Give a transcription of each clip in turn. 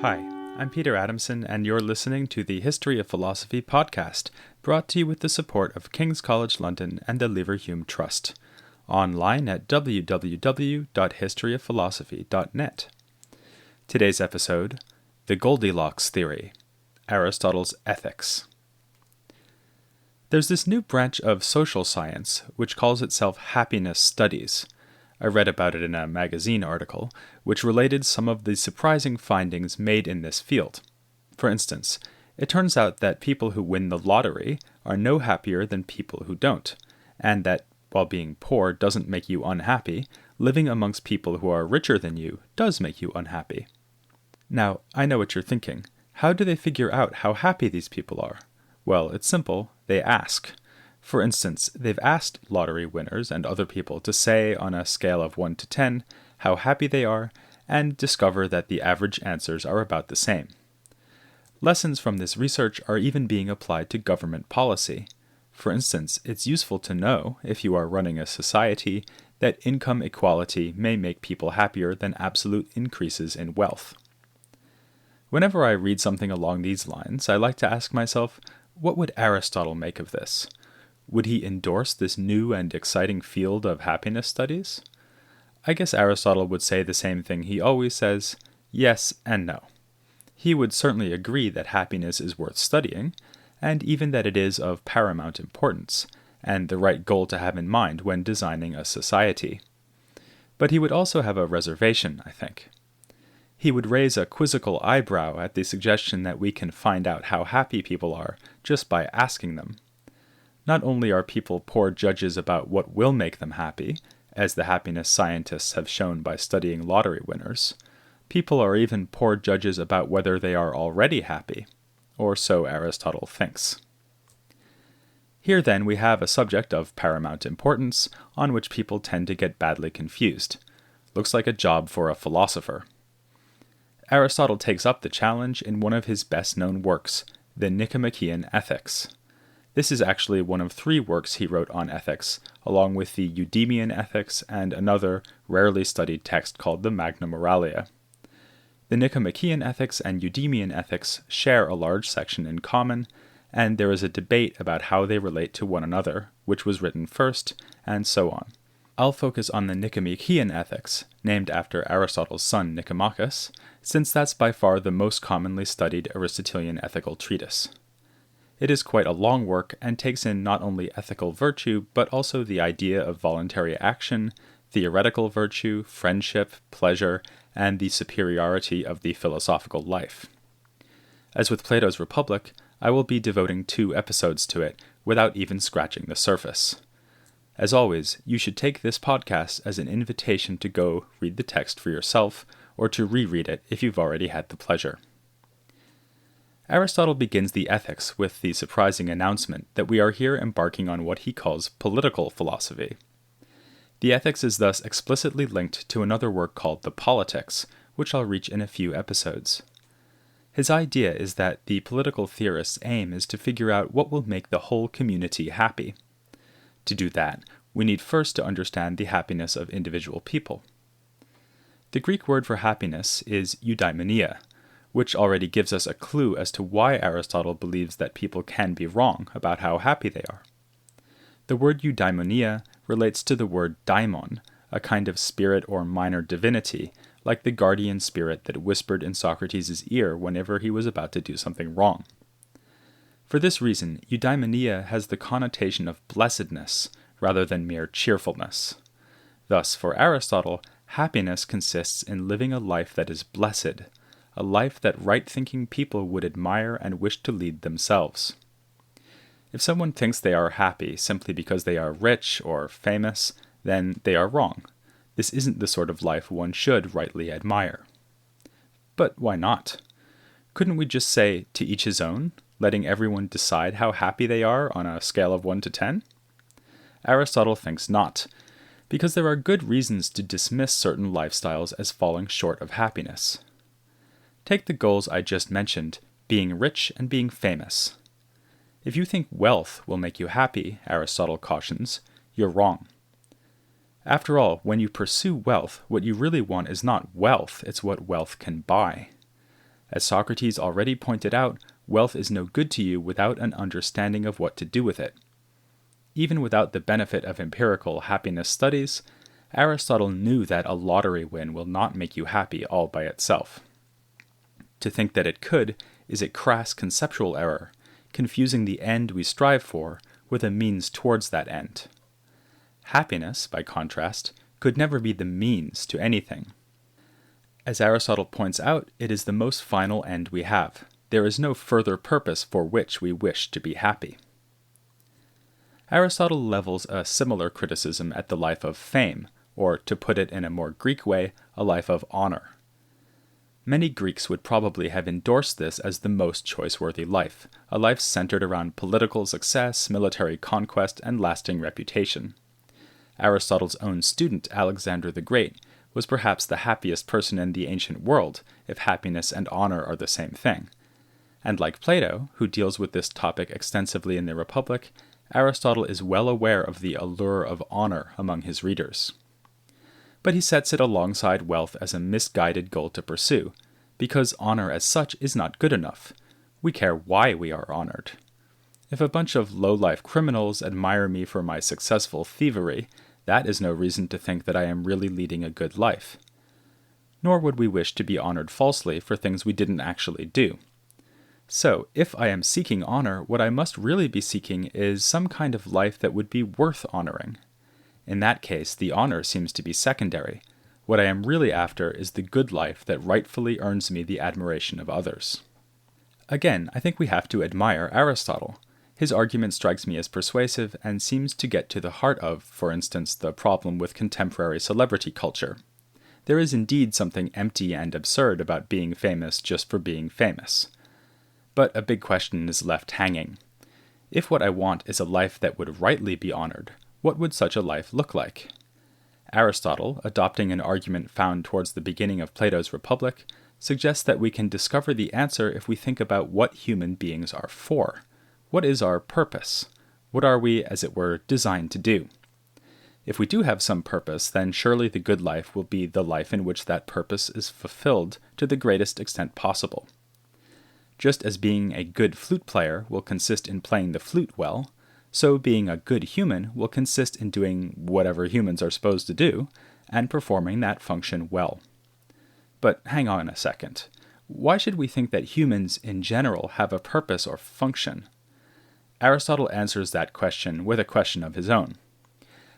Hi, I'm Peter Adamson, and you're listening to the History of Philosophy podcast, brought to you with the support of King's College London and the Leverhulme Trust, online at www.historyofphilosophy.net. Today's episode, The Goldilocks Theory, Aristotle's Ethics. There's this new branch of social science which calls itself happiness studies. I read about it in a magazine article, which related some of the surprising findings made in this field. For instance, it turns out that people who win the lottery are no happier than people who don't, and that while being poor doesn't make you unhappy, living amongst people who are richer than you does make you unhappy. Now, I know what you're thinking. How do they figure out how happy these people are? Well, it's simple. They ask. For instance, they've asked lottery winners and other people to say on a scale of 1 to 10 how happy they are, and discover that the average answers are about the same. Lessons from this research are even being applied to government policy. For instance, it's useful to know, if you are running a society, that income equality may make people happier than absolute increases in wealth. Whenever I read something along these lines, I like to ask myself, what would Aristotle make of this? Would he endorse this new and exciting field of happiness studies? I guess Aristotle would say the same thing he always says, yes and no. He would certainly agree that happiness is worth studying, and even that it is of paramount importance, and the right goal to have in mind when designing a society. But he would also have a reservation, I think. He would raise a quizzical eyebrow at the suggestion that we can find out how happy people are just by asking them. Not only are people poor judges about what will make them happy, as the happiness scientists have shown by studying lottery winners, people are even poor judges about whether they are already happy, or so Aristotle thinks. Here then we have a subject of paramount importance on which people tend to get badly confused. Looks like a job for a philosopher. Aristotle takes up the challenge in one of his best-known works, the Nicomachean Ethics. This is actually one of 3 works he wrote on ethics, along with the Eudemian Ethics and another rarely studied text called the Magna Moralia. The Nicomachean Ethics and Eudemian Ethics share a large section in common, and there is a debate about how they relate to one another, which was written first, and so on. I'll focus on the Nicomachean Ethics, named after Aristotle's son Nicomachus, since that's by far the most commonly studied Aristotelian ethical treatise. It is quite a long work and takes in not only ethical virtue, but also the idea of voluntary action, theoretical virtue, friendship, pleasure, and the superiority of the philosophical life. As with Plato's Republic, I will be devoting 2 episodes to it without even scratching the surface. As always, you should take this podcast as an invitation to go read the text for yourself, or to reread it if you've already had the pleasure. Aristotle begins the Ethics with the surprising announcement that we are here embarking on what he calls political philosophy. The Ethics is thus explicitly linked to another work called the Politics, which I'll reach in a few episodes. His idea is that the political theorist's aim is to figure out what will make the whole community happy. To do that, we need first to understand the happiness of individual people. The Greek word for happiness is eudaimonia, which already gives us a clue as to why Aristotle believes that people can be wrong about how happy they are. The word eudaimonia relates to the word daimon, a kind of spirit or minor divinity, like the guardian spirit that whispered in Socrates' ear whenever he was about to do something wrong. For this reason, eudaimonia has the connotation of blessedness rather than mere cheerfulness. Thus, for Aristotle, happiness consists in living a life that is blessed, a life that right-thinking people would admire and wish to lead themselves. If someone thinks they are happy simply because they are rich or famous, then they are wrong. This isn't the sort of life one should rightly admire. But why not? Couldn't we just say, to each his own, letting everyone decide how happy they are on a scale of 1 to 10? Aristotle thinks not, because there are good reasons to dismiss certain lifestyles as falling short of happiness. Take the goals I just mentioned, being rich and being famous. If you think wealth will make you happy, Aristotle cautions, you're wrong. After all, when you pursue wealth, what you really want is not wealth, it's what wealth can buy. As Socrates already pointed out, wealth is no good to you without an understanding of what to do with it. Even without the benefit of empirical happiness studies, Aristotle knew that a lottery win will not make you happy all by itself. To think that it could is a crass conceptual error, confusing the end we strive for with a means towards that end. Happiness, by contrast, could never be the means to anything. As Aristotle points out, it is the most final end we have. There is no further purpose for which we wish to be happy. Aristotle levels a similar criticism at the life of fame, or, to put it in a more Greek way, a life of honor. Many Greeks would probably have endorsed this as the most choice-worthy life, a life centered around political success, military conquest, and lasting reputation. Aristotle's own student, Alexander the Great, was perhaps the happiest person in the ancient world, if happiness and honor are the same thing. And like Plato, who deals with this topic extensively in the Republic, Aristotle is well aware of the allure of honor among his readers. But he sets it alongside wealth as a misguided goal to pursue, because honor as such is not good enough. We care why we are honored. If a bunch of low-life criminals admire me for my successful thievery, that is no reason to think that I am really leading a good life. Nor would we wish to be honored falsely for things we didn't actually do. So, if I am seeking honor, what I must really be seeking is some kind of life that would be worth honoring. In that case, the honor seems to be secondary. What I am really after is the good life that rightfully earns me the admiration of others. Again, I think we have to admire Aristotle. His argument strikes me as persuasive and seems to get to the heart of, for instance, the problem with contemporary celebrity culture. There is indeed something empty and absurd about being famous just for being famous. But a big question is left hanging. If what I want is a life that would rightly be honored, what would such a life look like? Aristotle, adopting an argument found towards the beginning of Plato's Republic, suggests that we can discover the answer if we think about what human beings are for. What is our purpose? What are we, as it were, designed to do? If we do have some purpose, then surely the good life will be the life in which that purpose is fulfilled to the greatest extent possible. Just as being a good flute player will consist in playing the flute well, so being a good human will consist in doing whatever humans are supposed to do, and performing that function well. But hang on a second. Why should we think that humans in general have a purpose or function? Aristotle answers that question with a question of his own.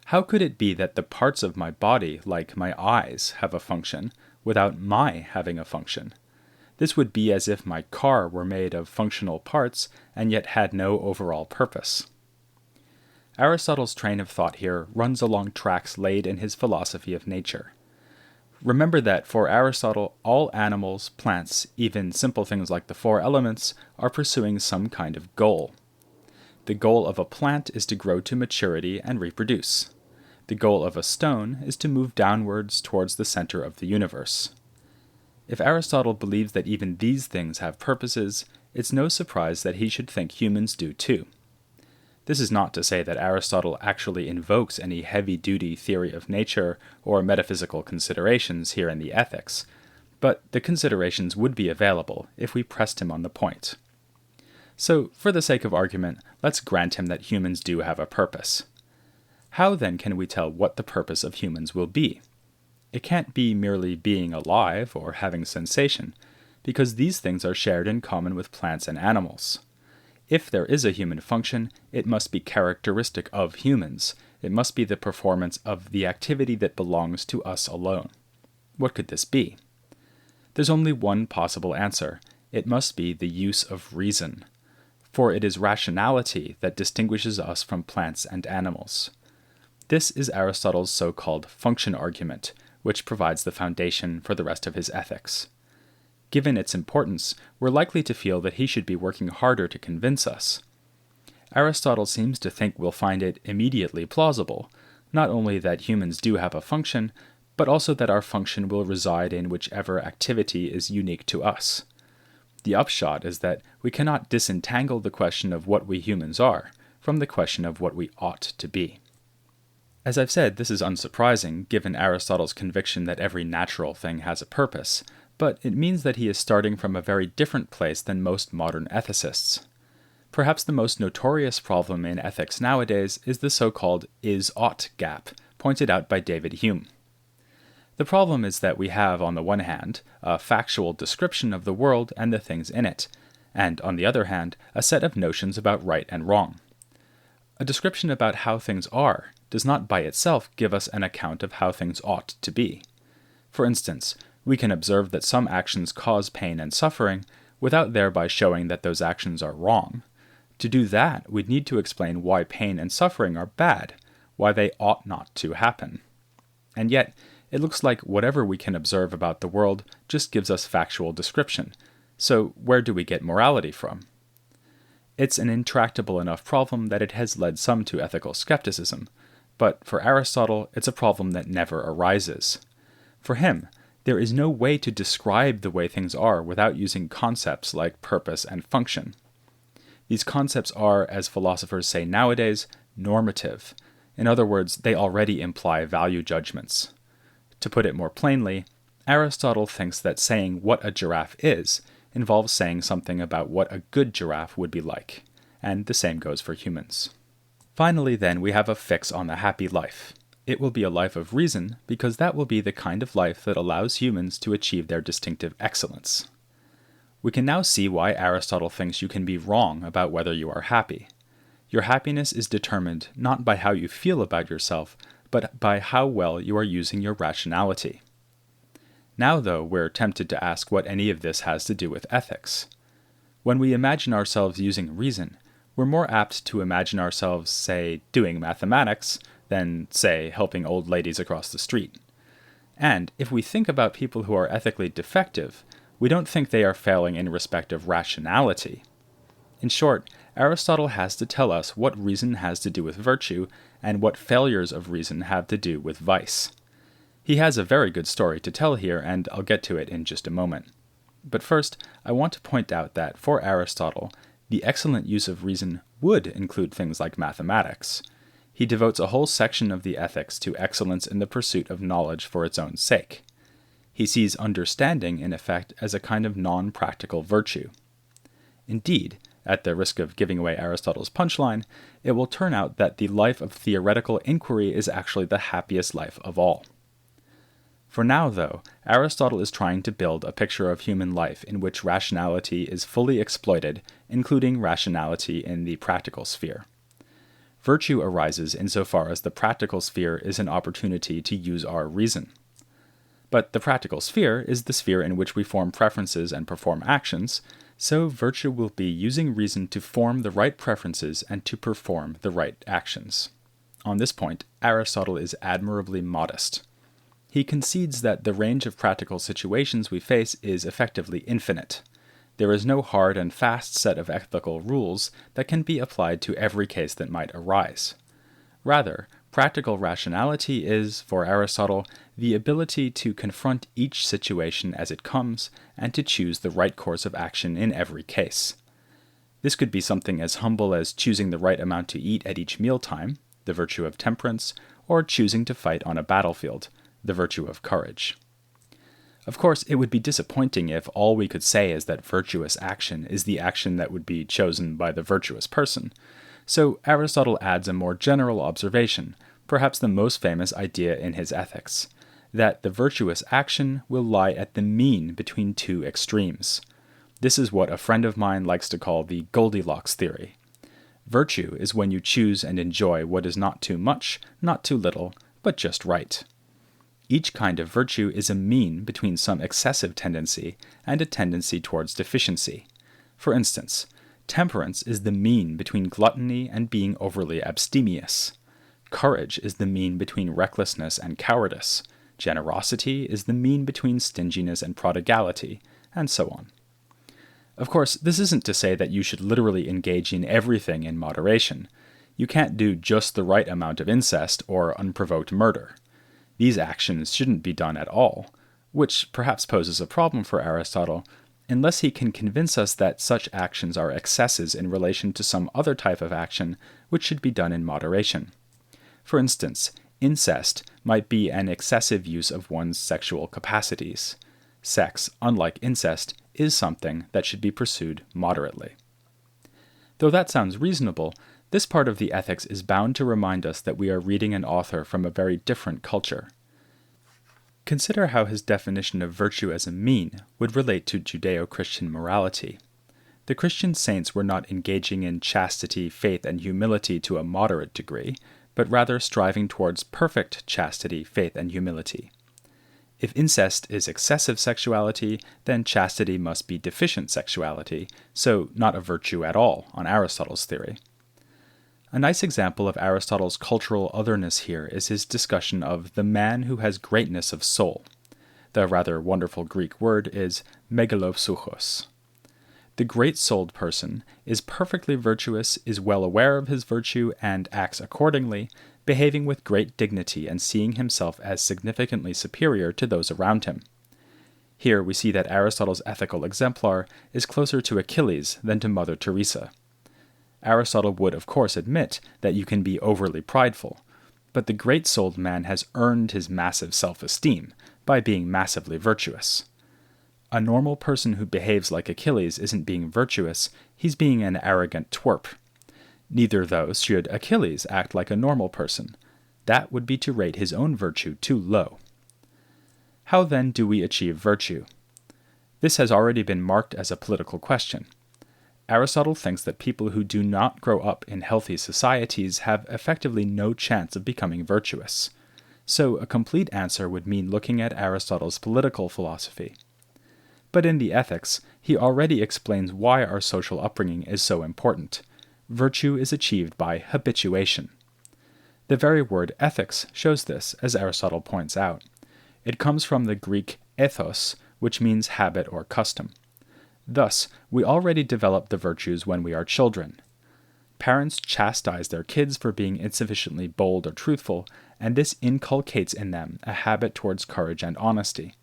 How could it be that the parts of my body, like my eyes, have a function, without my having a function? This would be as if my car were made of functional parts and yet had no overall purpose. Aristotle's train of thought here runs along tracks laid in his philosophy of nature. Remember that for Aristotle, all animals, plants, even simple things like the four elements, are pursuing some kind of goal. The goal of a plant is to grow to maturity and reproduce. The goal of a stone is to move downwards towards the center of the universe. If Aristotle believes that even these things have purposes, it's no surprise that he should think humans do too. This is not to say that Aristotle actually invokes any heavy-duty theory of nature or metaphysical considerations here in the Ethics, but the considerations would be available if we pressed him on the point. So, for the sake of argument, let's grant him that humans do have a purpose. How then can we tell what the purpose of humans will be? It can't be merely being alive or having sensation, because these things are shared in common with plants and animals. If there is a human function, it must be characteristic of humans. It must be the performance of the activity that belongs to us alone. What could this be? There's only one possible answer. It must be the use of reason. For it is rationality that distinguishes us from plants and animals. This is Aristotle's so-called function argument, which provides the foundation for the rest of his ethics. Given its importance, we're likely to feel that he should be working harder to convince us. Aristotle seems to think we'll find it immediately plausible, not only that humans do have a function, but also that our function will reside in whichever activity is unique to us. The upshot is that we cannot disentangle the question of what we humans are from the question of what we ought to be. As I've said, this is unsurprising, given Aristotle's conviction that every natural thing has a purpose, but it means that he is starting from a very different place than most modern ethicists. Perhaps the most notorious problem in ethics nowadays is the so-called Isaught Gap, pointed out by David Hume. The problem is that we have, on the one hand, a factual description of the world and the things in it, and, on the other hand, a set of notions about right and wrong. A description about how things are does not by itself give us an account of how things ought to be. For instance, we can observe that some actions cause pain and suffering without thereby showing that those actions are wrong. To do that, we'd need to explain why pain and suffering are bad, why they ought not to happen. And yet, it looks like whatever we can observe about the world just gives us factual description. So where do we get morality from? It's an intractable enough problem that it has led some to ethical skepticism, but for Aristotle, it's a problem that never arises. For him, there is no way to describe the way things are without using concepts like purpose and function. These concepts are, as philosophers say nowadays, normative. In other words, they already imply value judgments. To put it more plainly, Aristotle thinks that saying what a giraffe is involves saying something about what a good giraffe would be like, and the same goes for humans. Finally, then, we have a fix on the happy life. It will be a life of reason, because that will be the kind of life that allows humans to achieve their distinctive excellence. We can now see why Aristotle thinks you can be wrong about whether you are happy. Your happiness is determined not by how you feel about yourself, but by how well you are using your rationality. Now, though, we're tempted to ask what any of this has to do with ethics. When we imagine ourselves using reason, we're more apt to imagine ourselves, say, doing mathematics, than, say, helping old ladies across the street. And if we think about people who are ethically defective, we don't think they are failing in respect of rationality. In short, Aristotle has to tell us what reason has to do with virtue, and what failures of reason have to do with vice. He has a very good story to tell here, and I'll get to it in just a moment. But first, I want to point out that, for Aristotle, the excellent use of reason would include things like mathematics. He devotes a whole section of the Ethics to excellence in the pursuit of knowledge for its own sake. He sees understanding, in effect, as a kind of non-practical virtue. Indeed, at the risk of giving away Aristotle's punchline, it will turn out that the life of theoretical inquiry is actually the happiest life of all. For now, though, Aristotle is trying to build a picture of human life in which rationality is fully exploited, including rationality in the practical sphere. Virtue arises insofar as the practical sphere is an opportunity to use our reason. But the practical sphere is the sphere in which we form preferences and perform actions, so virtue will be using reason to form the right preferences and to perform the right actions. On this point, Aristotle is admirably modest. He concedes that the range of practical situations we face is effectively infinite. There is no hard and fast set of ethical rules that can be applied to every case that might arise. Rather, practical rationality is, for Aristotle, the ability to confront each situation as it comes and to choose the right course of action in every case. This could be something as humble as choosing the right amount to eat at each mealtime, the virtue of temperance, or choosing to fight on a battlefield, the virtue of courage. Of course, it would be disappointing if all we could say is that virtuous action is the action that would be chosen by the virtuous person. So Aristotle adds a more general observation, perhaps the most famous idea in his Ethics, that the virtuous action will lie at the mean between two extremes. This is what a friend of mine likes to call the Goldilocks theory. Virtue is when you choose and enjoy what is not too much, not too little, but just right. Each kind of virtue is a mean between some excessive tendency and a tendency towards deficiency. For instance, temperance is the mean between gluttony and being overly abstemious. Courage is the mean between recklessness and cowardice. Generosity is the mean between stinginess and prodigality, and so on. Of course, this isn't to say that you should literally engage in everything in moderation. You can't do just the right amount of incest or unprovoked murder. These actions shouldn't be done at all, which perhaps poses a problem for Aristotle, unless he can convince us that such actions are excesses in relation to some other type of action which should be done in moderation. For instance, incest might be an excessive use of one's sexual capacities. Sex, unlike incest, is something that should be pursued moderately. Though that sounds reasonable, this part of the ethics is bound to remind us that we are reading an author from a very different culture. Consider how his definition of virtue as a mean would relate to Judeo-Christian morality. The Christian saints were not engaging in chastity, faith, and humility to a moderate degree, but rather striving towards perfect chastity, faith, and humility. If incest is excessive sexuality, then chastity must be deficient sexuality, so not a virtue at all on Aristotle's theory. A nice example of Aristotle's cultural otherness here is his discussion of the man who has greatness of soul. The rather wonderful Greek word is megalopsuchos. The great-souled person is perfectly virtuous, is well aware of his virtue, and acts accordingly, behaving with great dignity and seeing himself as significantly superior to those around him. Here we see that Aristotle's ethical exemplar is closer to Achilles than to Mother Teresa. Aristotle would, of course, admit that you can be overly prideful, but the great-souled man has earned his massive self-esteem by being massively virtuous. A normal person who behaves like Achilles isn't being virtuous, he's being an arrogant twerp. Neither, though, should Achilles act like a normal person. That would be to rate his own virtue too low. How then do we achieve virtue? This has already been marked as a political question. Aristotle thinks that people who do not grow up in healthy societies have effectively no chance of becoming virtuous. So a complete answer would mean looking at Aristotle's political philosophy. But in the Ethics, he already explains why our social upbringing is so important. Virtue is achieved by habituation. The very word ethics shows this, as Aristotle points out. It comes from the Greek ethos, which means habit or custom. Thus, we already develop the virtues when we are children. Parents chastise their kids for being insufficiently bold or truthful, and this inculcates in them a habit towards courage and honesty.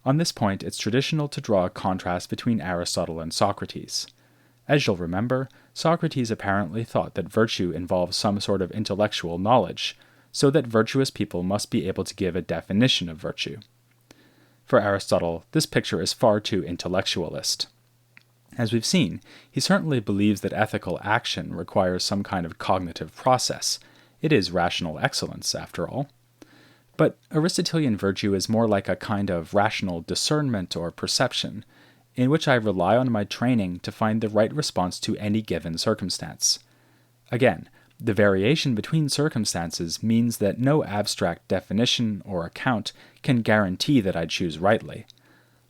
On this point, it's traditional to draw a contrast between Aristotle and Socrates. As you'll remember, Socrates apparently thought that virtue involves some sort of intellectual knowledge, so that virtuous people must be able to give a definition of virtue. For Aristotle, this picture is far too intellectualist. As we've seen, he certainly believes that ethical action requires some kind of cognitive process. It is rational excellence, after all. But Aristotelian virtue is more like a kind of rational discernment or perception, in which I rely on my training to find the right response to any given circumstance. Again, the variation between circumstances means that no abstract definition or account can guarantee that I choose rightly.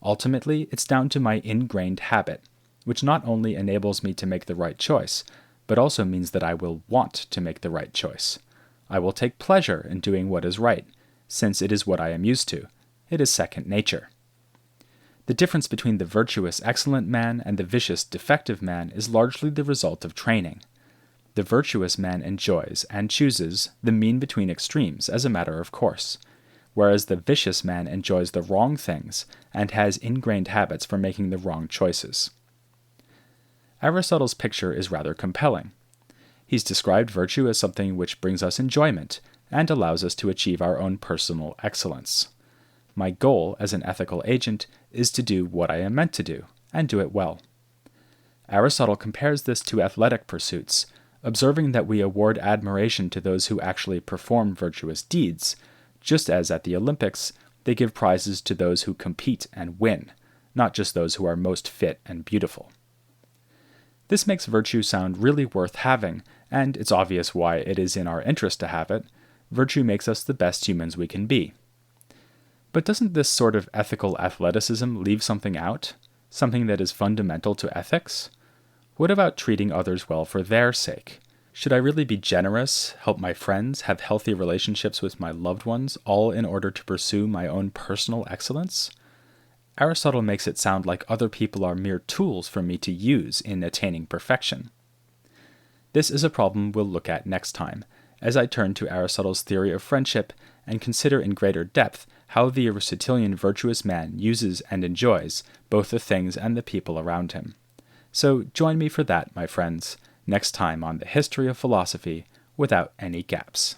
Ultimately, it's down to my ingrained habit, which not only enables me to make the right choice, but also means that I will want to make the right choice. I will take pleasure in doing what is right, since it is what I am used to. It is second nature. The difference between the virtuous excellent man and the vicious defective man is largely the result of training. The virtuous man enjoys and chooses the mean between extremes as a matter of course, whereas the vicious man enjoys the wrong things and has ingrained habits for making the wrong choices. Aristotle's picture is rather compelling. He's described virtue as something which brings us enjoyment and allows us to achieve our own personal excellence. My goal as an ethical agent is to do what I am meant to do, and do it well. Aristotle compares this to athletic pursuits, observing that we award admiration to those who actually perform virtuous deeds, just as at the Olympics they give prizes to those who compete and win, not just those who are most fit and beautiful. This makes virtue sound really worth having, and it's obvious why it is in our interest to have it. Virtue makes us the best humans we can be. But doesn't this sort of ethical athleticism leave something out? Something that is fundamental to ethics? What about treating others well for their sake? Should I really be generous, help my friends, have healthy relationships with my loved ones, all in order to pursue my own personal excellence? Aristotle makes it sound like other people are mere tools for me to use in attaining perfection. This is a problem we'll look at next time, as I turn to Aristotle's theory of friendship and consider in greater depth how the Aristotelian virtuous man uses and enjoys both the things and the people around him. So join me for that, my friends, next time on the History of Philosophy without any gaps.